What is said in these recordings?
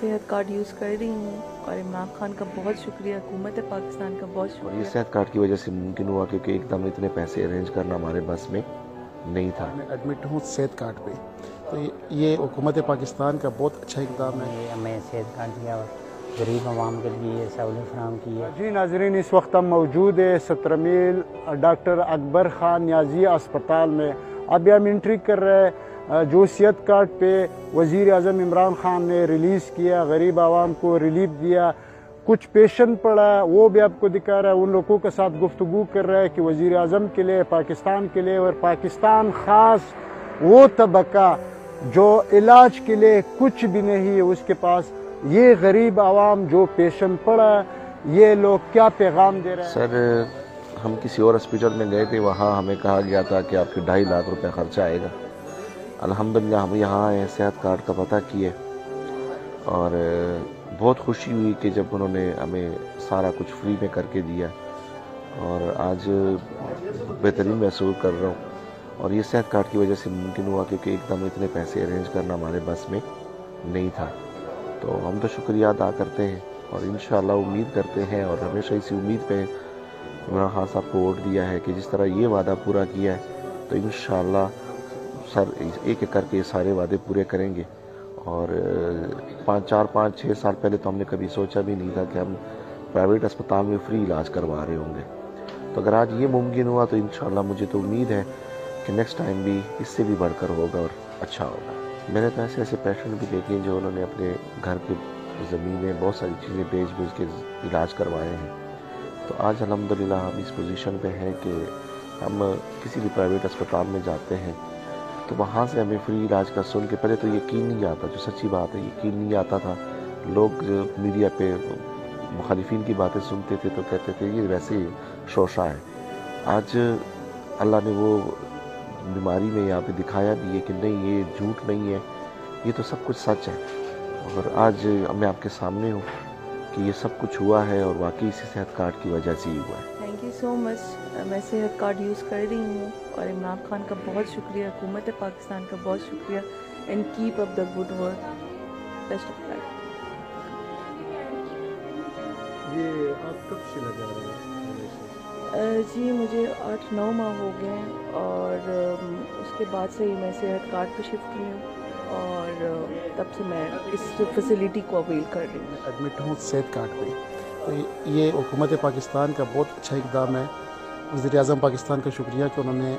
सेहत card use कर रही हूँ और इमरान खान का बहुत शुक्रिया, हुकूमत पाकिस्तान का बहुत और शुक्रिया। ये सेहत कार्ड की वजह से मुमकिन हुआ क्योंकि एकदम इतने पैसे अरेंज करना हमारे बस में नहीं था। मैं एडमिट हूँ सेहत कार्ड पे, तो ये हुकूमत पाकिस्तान का बहुत अच्छा इक़दाम है। हमें सेहत कार्ड दिया और गरीब आवाम के लिए ये सहूलत फराहम की है। जी नाज़रीन, इस वक्त हम मौजूद है 17 मील डॉक्टर अकबर खान न्याजी अस्पताल में। अभी हम एंट्री कर रहे हैं जो सेहत कार्ड पे वज़ीर आज़म इमरान खान ने रिलीज़ किया, गरीब आवाम को रिलीफ दिया। कुछ पेशेंट पड़ा वो भी आपको दिखा रहा है, उन लोगों के साथ गुफ्तगू कर रहा है कि वज़ीर आज़म के लिए, पाकिस्तान के लिए और पाकिस्तान ख़ास वो तबका जो इलाज के लिए कुछ भी नहीं है उसके पास, ये गरीब आवाम जो पेशेंट पड़ा ये लोग क्या पैगाम दे रहे हैं। सर हम किसी और हॉस्पिटल में गए थे, वहाँ हमें कहा गया था कि आपके 2.5 लाख रुपए खर्चा आएगा। अल्हम्दुलिल्लाह हम यहाँ आए, सेहत कार्ड का पता किए और बहुत खुशी हुई कि जब उन्होंने हमें सारा कुछ फ्री में करके दिया और आज बेहतरीन महसूस कर रहा हूँ। और ये सेहत कार्ड की वजह से मुमकिन हुआ क्योंकि एकदम इतने पैसे अरेंज करना हमारे बस में नहीं था। तो हम तो शुक्रिया अदा करते हैं और इंशाअल्लाह उम्मीद करते हैं और हमेशा इसी उम्मीद पे इमरान खान साहब को वोट दिया है कि जिस तरह ये वादा पूरा किया है तो इंशाअल्लाह सर एक एक करके ये सारे वादे पूरे करेंगे। और 5-6 साल पहले तो हमने कभी सोचा भी नहीं था कि हम प्राइवेट अस्पताल में फ्री इलाज करवा रहे होंगे। तो अगर आज ये मुमकिन हुआ तो इंशाअल्लाह मुझे तो उम्मीद है कि नेक्स्ट टाइम भी इससे भी बढ़कर होगा और अच्छा होगा। मैंने तो ऐसे पेशेंट भी देखे हैं जो उन्होंने अपने घर की ज़मीनें बहुत सारी चीज़ें बेच के इलाज करवाए हैं। तो आज अल्हम्दुलिल्लाह हम इस पोजीशन पे हैं कि हम किसी भी प्राइवेट अस्पताल में जाते हैं तो वहाँ से हमें फ्री इलाज का सुन के पहले तो यकीन नहीं आता, जो सच्ची बात है यकीन नहीं आता था। लोग मीडिया पे मुखालिफिन की बातें सुनते थे तो कहते थे ये वैसे ही शोशा है। आज अल्लाह ने वो बीमारी में यहाँ पे दिखाया भी है कि नहीं ये झूठ नहीं है, ये तो सब कुछ सच है। और आज मैं आपके सामने हूँ कि ये सब कुछ हुआ है और वाकई इसी सेहत कार्ड की वजह से ही हुआ है। Thank you so much. मैं सेहत कार्ड यूज़ कर रही हूँ और इमरान खान का बहुत शुक्रिया, हुकूमत पाकिस्तान का बहुत शुक्रिया। And keep up the good work. Best of luck. ये आप कब से लगा रहे हैं? जी मुझे 8-9 माह हो गए हैं और उसके बाद से ही मैं सेहत कार्ड पे शिफ्ट हुई हूँ और तब से मैं इस फैसिलिटी को अवेल कर रही हूँ। एडमिट हूँ सेहत कार्ड पे, तो ये हुकूमत पाकिस्तान का बहुत अच्छा इक़दाम है। वज़ीर आज़म पाकिस्तान का शुक्रिया कि उन्होंने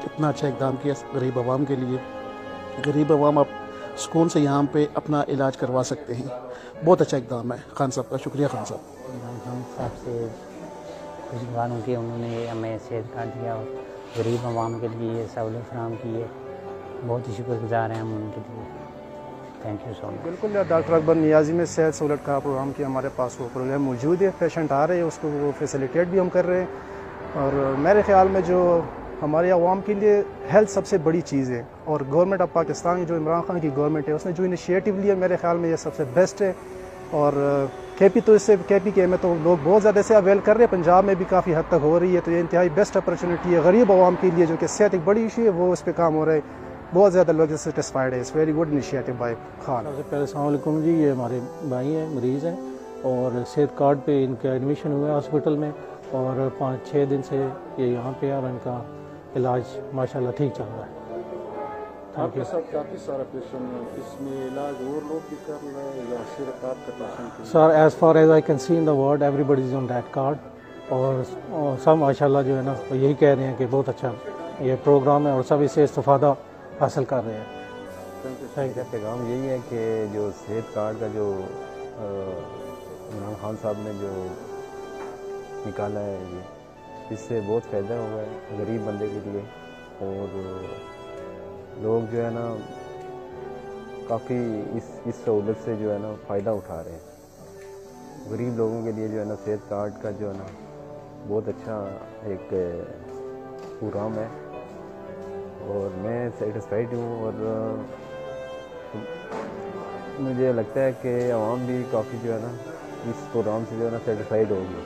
इतना अच्छा इक़दाम किया गरीब आवाम के लिए। गरीब आवाम आप सुकून से यहाँ पे अपना इलाज करवा सकते हैं। बहुत अच्छा इक़दाम है खान साहब का, शुक्रिया खान साहब। इमरान खान साहब से खुशगवार हूँ कि उन्होंने हमें सेहत कार्ड दिया और गरीब आवाम के लिए ये सहूलत फराहम की है। बहुत ही शुक्रगुजार हैं हम उनके लिए। Thank you so much. बिल्कुल, डॉक्टर अकबर न्याजी में सेहत सहूलत का प्रोग्राम की हमारे पास वो प्रोग्राम मौजूद है। पेशेंट आ रहे हैं उसको वो फैसिलिटेट भी हम कर रहे हैं। और मेरे ख़्याल में जो हमारे आवाम के लिए हेल्थ सबसे बड़ी चीज़ है और गवर्नमेंट ऑफ पाकिस्तान जो इमरान खान की गवर्नमेंट है उसने जो इनिशिएटिव लिया मेरे ख्याल में ये सबसे बेस्ट है। और केपी के में तो लोग बहुत ज़्यादा से अवेल कर रहे हैं, पंजाब में भी काफ़ी हद तक हो रही है। तो ये इंतहाई बेस्ट अपॉर्चुनिटी है गरीब आवाम के लिए, जो कि सेहत एक बड़ी इशू है, वो उस पर काम हो रहा है। बहुत ज़्यादा लोग सेटिस्फाइड है। It's very good initiative by Khan. सबसे पहले अस्सलाम वालेकुम जी, ये हमारे भाई हैं, मरीज़ हैं और सेहत कार्ड पे इनका एडमिशन हुआ है हॉस्पिटल में और 5-6 दिन से ये यहाँ पे और इनका इलाज माशाल्लाह ठीक चल रहा है। आपके साथ काफ़ी सारा पेशेंट है, इसमें इलाज और लोग भी कर रहे हैं या सिर्फ आपका patient? Sir as far as I can see in the world everybody is on that card और सब माशाल्लाह जो है ना वो यही कह रहे हैं कि बहुत अच्छा ये प्रोग्राम है और सब इससे इस्तेफादा हासिल कर रहे हैं। Thank you. पैगाम यही है कि जो सेहत कार्ड का जो इमरान खान साहब ने जो निकाला है ये इससे बहुत फ़ायदा हुआ है गरीब बंदे के लिए। और लोग जो है ना काफ़ी इस सहूलत से जो है ना फ़ायदा उठा रहे हैं। गरीब लोगों के लिए जो है ना सेहत कार्ड का जो है ना बहुत अच्छा एक प्रोग्राम है और मैं सेटिस्फाइड हूँ। और मुझे लगता है कि आवाम भी काफ़ी जो है ना इस प्रोग्राम से जो है ना सेटिस्फाइड होगी।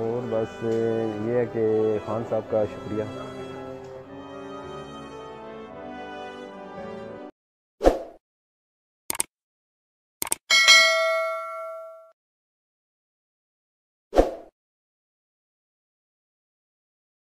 और बस ये है कि खान साहब का शुक्रिया।